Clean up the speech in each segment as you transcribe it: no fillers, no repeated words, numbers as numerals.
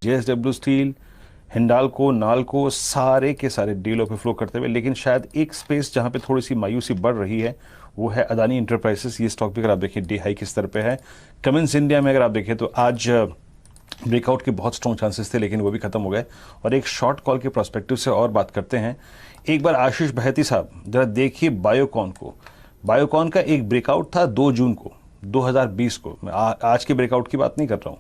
JSW steel, Hindalco, NALCO सारे के सारे डीलों पे फ्लो करते हुए। लेकिन शायद एक स्पेस जहां पे थोड़ी सी मायूसी बढ़ रही है वो है अदानी इंटरप्राइजेस। ये स्टॉक भी अगर आप देखें डी हाई के स्तर पे है। कमिंस इंडिया में अगर आप देखें तो आज ब्रेकआउट के बहुत स्ट्रॉन्ग चांसेस थे लेकिन वो भी खत्म हो गए। और एक शॉर्ट कॉल के प्रोस्पेक्टिव से और बात करते हैं। एक बार आशीष बहती साहब जरा देखिए बायोकॉन को। बायोकॉन का एक ब्रेकआउट था 2 जून को 2020 को, मैं आज के ब्रेकआउट की बात नहीं कर रहा हूँ।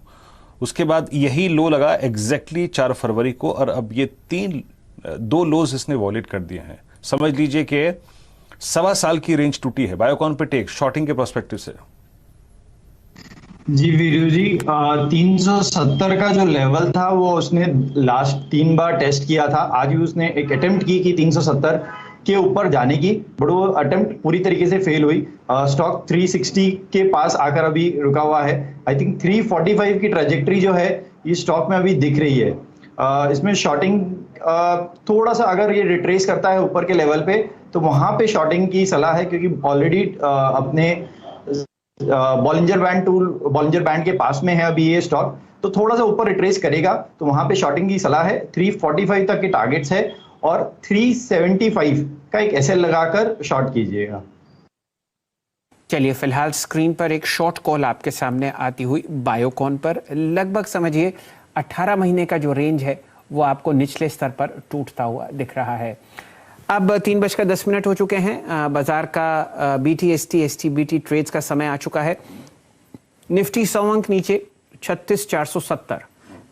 उसके बाद यही लो लगा एग्जैक्टली 4 फरवरी को और अब ये 2 लोज इसने वॉलेट कर दिए हैं। समझ लीजिए कि 1.25 साल की रेंज टूटी है बायोकॉन पे टेक शॉर्टिंग के प्रोस्पेक्टिव से। जी वीरू जी, 370 का जो लेवल था वो उसने लास्ट 3 बार टेस्ट किया था। आज भी उसने एक अटेम्प्ट की कि 370 के ऊपर जाने की, बट वो अटेम्प्ट पूरी तरीके से फेल हुई। स्टॉक 360 के पास आकर अभी रुका हुआ है। आई थिंक 345 की ट्रेजेक्टरी जो है ये स्टॉक में अभी दिख रही है। इसमें शॉर्टिंग थोड़ा सा अगर ये रिट्रेस करता है ऊपर के लेवल पे तो वहां पे शॉर्टिंग की सलाह है, क्योंकि ऑलरेडी अपने बॉलिंजर बैंड के पास में है अभी ये स्टॉक। तो थोड़ा सा ऊपर रिट्रेस करेगा तो वहां पे शॉर्टिंग की सलाह है। 345 तक के टारगेट्स है और 375 का एक एसएल लगाकर शॉर्ट कीजिएगा। चलिए फिलहाल स्क्रीन पर एक शॉर्ट कॉल आपके सामने आती हुई बायोकॉन पर। लगभग समझिए 18 महीने का जो रेंज है वो आपको निचले स्तर पर टूटता हुआ दिख रहा है। अब 3:10 हो चुके हैं। बाजार का BTST BT ट्रेड्स का समय आ चुका है। निफ्टी 100 अंक नीचे 36,470,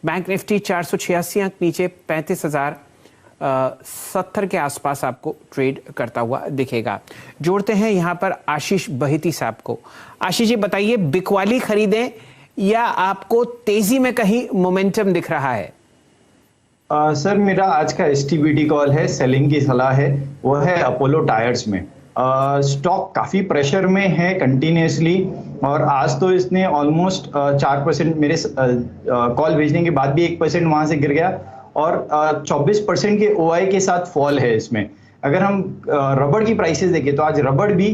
बैंक निफ्टी 486 अंक नीचे 35,070 के आसपास आपको ट्रेड करता हुआ दिखेगा। जोड़ते हैं यहाँ पर आशीष बहिती साहब को। आशीष जी बताइए, बिकवाली खरीदें या आपको तेजी में कहीं मोमेंटम दिख रहा है? सर मेरा आज का STBT कॉल है, सेलिंग की सलाह है, वो है अपोलो टायर्स में। स्टॉक काफी प्रेशर में है कंटिन्यूसली और आज तो इसने ऑलमोस्ट 4% मेरे कॉल भेजने के बाद भी 1% वहां से गिर गया और 24% के OI के साथ फॉल है इसमें। अगर हम रबड़ की प्राइसेस देखें तो आज रबड़ भी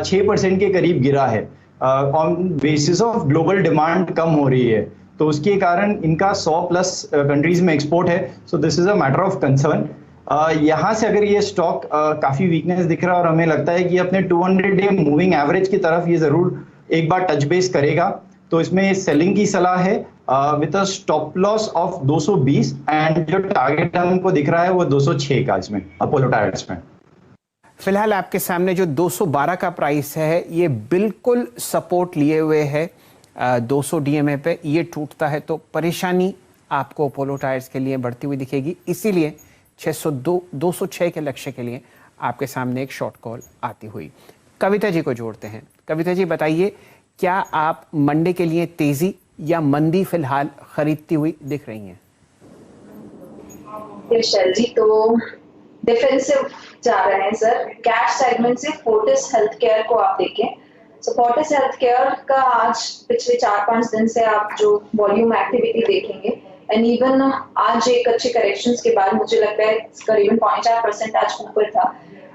6% के करीब गिरा है। On basis of global demand कम हो रही है तो उसके कारण इनका 100+ कंट्रीज में एक्सपोर्ट है। So this is a matter of concern. यहाँ से अगर ये स्टॉक काफी वीकनेस दिख रहा है और हमें लगता है कि अपने 200 डे मूविंग एवरेज की तरफ ये जरूर एक बार टच बेस करेगा, तो इसमें सेलिंग की सलाह है with a stop loss of 220 and जो टारगेट हमको दिख रहा है वो 206 का इसमें अपोलो टायर्स में। फिलहाल आपके सामने जो 212 का प्राइस है ये बिल्कुल सपोर्ट लिए हुए है 200 DMA पे। ये टूटता है तो परेशानी आपको अपोलो टायर्स के लिए बढ़ती हुई दिखेगी। इसीलिए 206 के लक्ष्य के लिए आपके सामने एक शॉर्ट कॉल आती हुई। कविता जी को जोड़ते हैं। कविता जी बताइए, क्या आप मंडे के लिए तेजी या मंदी फिलहाल खरीदती हुई दिख रही हैं? जी तो डिफेंसिव जा रहे हैं सर। कैश सेगमेंट से फोर्टिस हेल्थ केयर को आप देखें। फोर्टिस हेल्थ केयर का आज पिछले 4-5 दिन से आप जो वॉल्यूम एक्टिविटी देखेंगे एंड इवन आज एक अच्छे करेक्शंस के बाद मुझे लगता है करीबन 0.4% आज ऊपर था।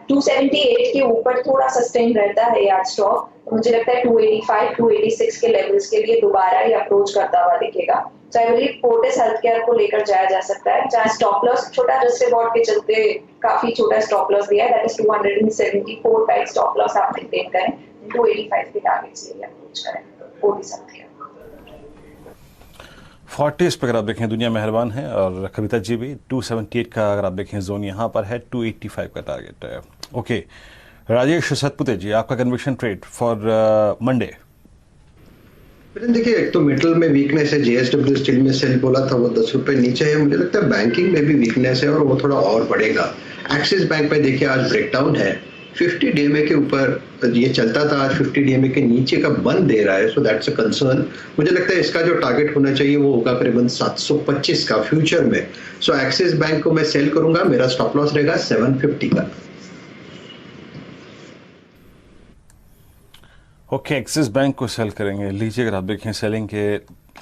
278 के ऊपर थोड़ा सस्टेन रहता है ये आज स्टॉक। तो मुझे लगता है 285-286 के लेवल्स के लिए दोबारा ये अप्रोच करता हुआ दिखेगा। So I believe Fortis health care को लेकर जाया जा सकता है, जहाँ स्टॉप लॉस छोटा रिस्क रिवॉर्ड के चलते काफी छोटा स्टॉप लॉस दिया है, दैट इज 274 का एक स्टॉप लॉस आप मेंटेन करें, 285 के टारगेट्स के लिए अप्रोच करें फोर्टिस हेल्थ केयर। फोर्टिस पे अगर आप देखें दुनिया मेहरबान है और कविता जी भी 278 का अगर आप देखें जोन यहाँ पर है, 285 का टारगेट है। ओके राजेश सतपुते जी, आपका कन्विक्शन ट्रेड फॉर मंडे। देखिए, एक तो मेटल में वीकनेस है, जेएसडब्ल्यू स्टील में सेल बोला था वो 10 रुपए नीचे है। मुझे लगता है बैंकिंग में भी वीकनेस है और वो थोड़ा और बढ़ेगा। एक्सिस बैंक पे देखिए आज ब्रेकडाउन है, 50 DMA के ऊपर ये चलता था, आज 50 DMA के नीचे का बंद दे रहा है, सो दैट्स अ कंसर्न। मुझे लगता है इसका जो टारगेट होना चाहिए वो होगा करीबन 725 का फ्यूचर में। सो एक्सिस बैंक को मैं सेल करूंगा, मेरा स्टॉप लॉस रहेगा 750 का। ओके एक्सिस बैंक को सेल करेंगे। लीजिए अगर आप देखें सेलिंग के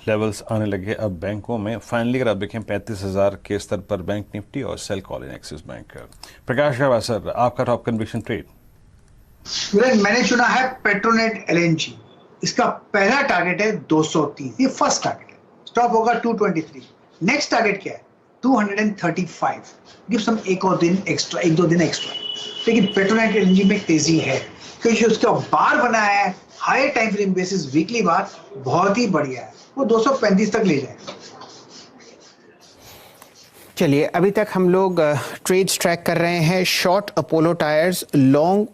लेवल्स आने लगे अब बैंकों में। फाइनली अगर आप देखें 35,000 के स्तर पर बैंक निफ्टी और sell call in Axis Bank. Prakash Rao sir, आपका टॉप कन्विक्शन ट्रेड। मैंने चुना है पेट्रोनेट LNG। इसका पहला टारगेट है 230, ये फर्स्ट टारगेट है। स्टॉप होगा 223। नेक्स्ट टारगेट क्या है? 235। गिव सम एक और दिन एक्स्ट्रा, एक दो दिन एक्स्ट्रा। लेकिन पेट्रोनेट एलएनजी में तेजी है क्योंकि उसका बार बनाया है high time frame basis, weekly bar बहुत ही बढ़िया है, वो 235 तक ले जाएगा। चलिए, अभी तक हम लोग ट्रेड्स ट्रैक कर रहे हैं। Short Apollo tyres, long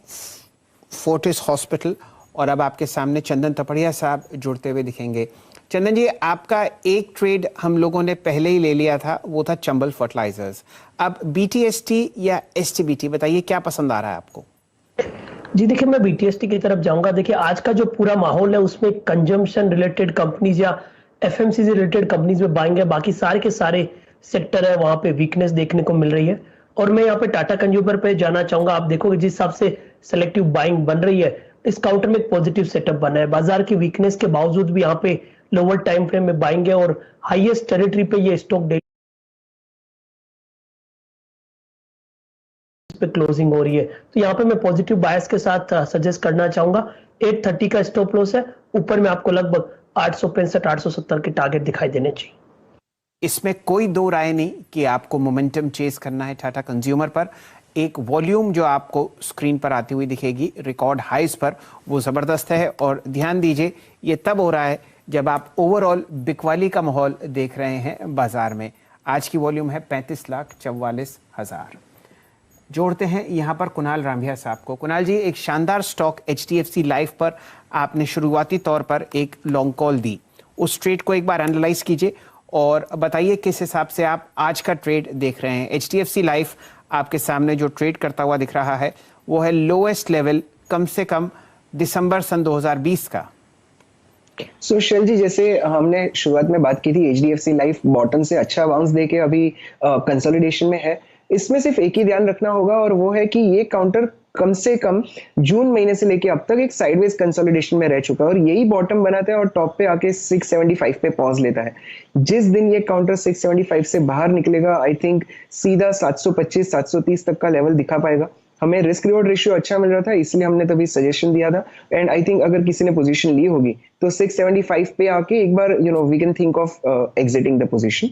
Fortis hospital, और अब आपके सामने चंदन तपड़िया साहब जुड़ते हुए दिखेंगे। चंदन जी, आपका एक ट्रेड हम लोगों ने पहले ही ले लिया था, वो था चंबल फर्टिलाइजर्स। अब बीटीएसटी या एसटीबीटी, बताइए क्या पसंद आ रहा है आपको? जी देखिए, मैं बीटीएसटी की तरफ जाऊंगा। देखिए, आज का जो पूरा माहौल है उसमें कंजम्पशन रिलेटेड कंपनीज या एफएमसीजी रिलेटेड कंपनीज में बाइंग है, बाकी सारे के सारे सेक्टर है वहां पे वीकनेस देखने को मिल रही है। और मैं यहाँ पे टाटा कंज्यूमर पे जाना चाहूंगा। आप देखोगे जिस हिसाब से सेलेक्टिव बाइंग बन रही है, इस काउंटर में एक पॉजिटिव सेटअप बना है। बाजार की वीकनेस के बावजूद भी यहाँ पे लोअर टाइम फ्रेम में बाइंग है और हाईएस्ट टेरिटरी पे ये स्टॉक डे पे क्लोजिंग हो रही है। तो यहाँ पे मैं पॉजिटिव बायस के साथ सजेस्ट करना चाहूंगा। 830 का स्टॉप लॉस है, ऊपर में आपको लगभग 865 870 के टारगेट दिखाई देने चाहिए। इसमें कोई दो राय नहीं कि आपको मोमेंटम चेस करना है टाटा कंज्यूमर पर। एक वॉल्यूम जो आपको स्क्रीन पर आती हुई दिखेगी रिकॉर्ड हाइज पर, वो ज़बरदस्त है। और ध्यान दीजिए, ये तब हो रहा है जब आप ओवरऑल बिकवाली का माहौल देख रहे हैं बाजार में। आज की वॉल्यूम है 35,44,000। जोड़ते हैं यहाँ पर कुणाल रामभिया साहब को। कुणाल जी, एक शानदार स्टॉक एचडीएफसी लाइफ पर आपने शुरुआती तौर पर एक लॉन्ग कॉल दी, उस ट्रेड को एक बार एनालाइज कीजिए और बताइए किस हिसाब से आप आज का ट्रेड देख रहे हैं। एचडीएफसी लाइफ आपके सामने जो ट्रेड करता हुआ दिख रहा है वो है लोएस्ट लेवल कम से कम दिसंबर सन 2020 का। शैल जी, जैसे हमने शुरुआत में बात की थी, एचडीएफसी लाइफ बॉटम से अच्छा बाउंस देके अभी कंसोलिडेशन में है। इसमें सिर्फ एक ही ध्यान रखना होगा और वो है कि ये काउंटर कम से कम जून महीने से लेके अब तक एक साइडवेज कंसोलिडेशन में रह चुका है और यही बॉटम बनाता है और टॉप पे आके 675 पे पॉज लेता है। जिस दिन ये काउंटर 675 से बाहर निकलेगा, आई थिंक सीधा 725 730 तक का लेवल दिखा पाएगा। हमें रिस्क रिवॉर्ड रेशियो अच्छा मिल रहा था, इसलिए हमने तभी सजेशन दिया था। एंड आई थिंक अगर किसी ने पोजीशन ली होगी तो 675 पे आके एक बार we can think of exiting the position.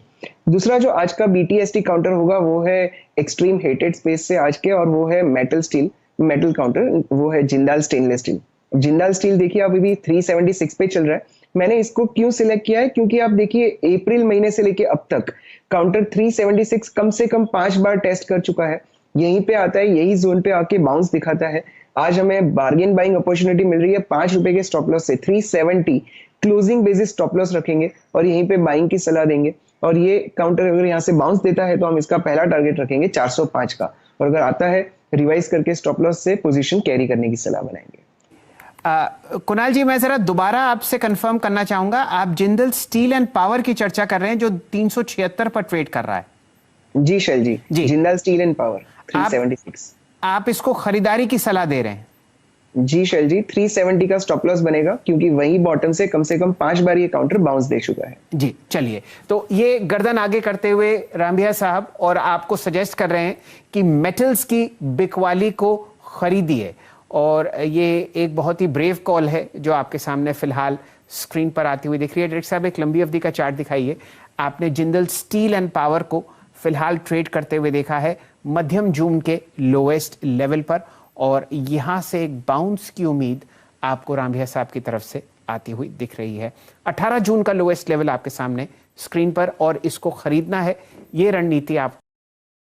दूसरा जो आज का बीटीएसटी काउंटर होगा वो है एक्सट्रीम हेटेड स्पेस से आज के, और वो है मेटल काउंटर, वो है Jindal stainless steel. Jindal steel देखिए अभी भी 376 पे चल रहा है। मैंने इसको क्यों सिलेक्ट किया है, क्योंकि आप देखिए अप्रैल महीने से लेके अब तक काउंटर 376 कम से कम 5 बार टेस्ट कर चुका है। यहीं पे आता है, यही जोन पे आके बाउंस दिखाता है। आज हमें बार्गेन बाइंग अपॉर्चुनिटी मिल रही है 5 रुपए के स्टॉप लॉस से। 370 क्लोजिंग बेसिस स्टॉप लॉस रखेंगे और यहीं पे बाइंग की सलाह देंगे। और ये काउंटर अगर यहाँ से बाउंस देता है तो हम इसका पहला टारगेट रखेंगे 405 का, और अगर आता है रिवाइज करके स्टॉप लॉस से पोजीशन कैरी करने की सलाह बनाएंगे। कुणाल जी, मैं जरा दोबारा आपसे कंफर्म करना चाहूंगा, आप जिंदल स्टील एंड पावर की चर्चा कर रहे हैं जो 376 पर ट्रेड कर रहा है? जी शैल जी, जिंदाल स्टील एंड पावर 376। आप इसको खरीदारी की सलाह दे रहे हैं? जी शैल जी, 370 का स्टॉप लॉस बनेगा क्योंकि वही बॉटम से कम 5 बार ये काउंटर बाउंस दे चुका है। जी चलिए, तो ये गर्दन आगे करते हुए रामभिया साहब और आपको सजेस्ट कर रहे हैं कि मेटल्स की बिकवाली को खरीदिए, और ये एक बहुत ही ब्रेव कॉल है जो आपके सामने फिलहाल स्क्रीन पर आती हुई दिख रही है। डायरेक्टर साहब, एक लंबी अवधि का चार्ट दिखाइए। आपने जिंदल स्टील एंड पावर को फिलहाल ट्रेड करते हुए देखा है मध्यम जून के लोएस्ट लेवल पर, और यहां से एक बाउंस की उम्मीद आपको रामभिया साहब की तरफ से आती हुई दिख रही है। 18 जून का लोएस्ट लेवल आपके सामने स्क्रीन पर, और इसको खरीदना है, ये रणनीति आप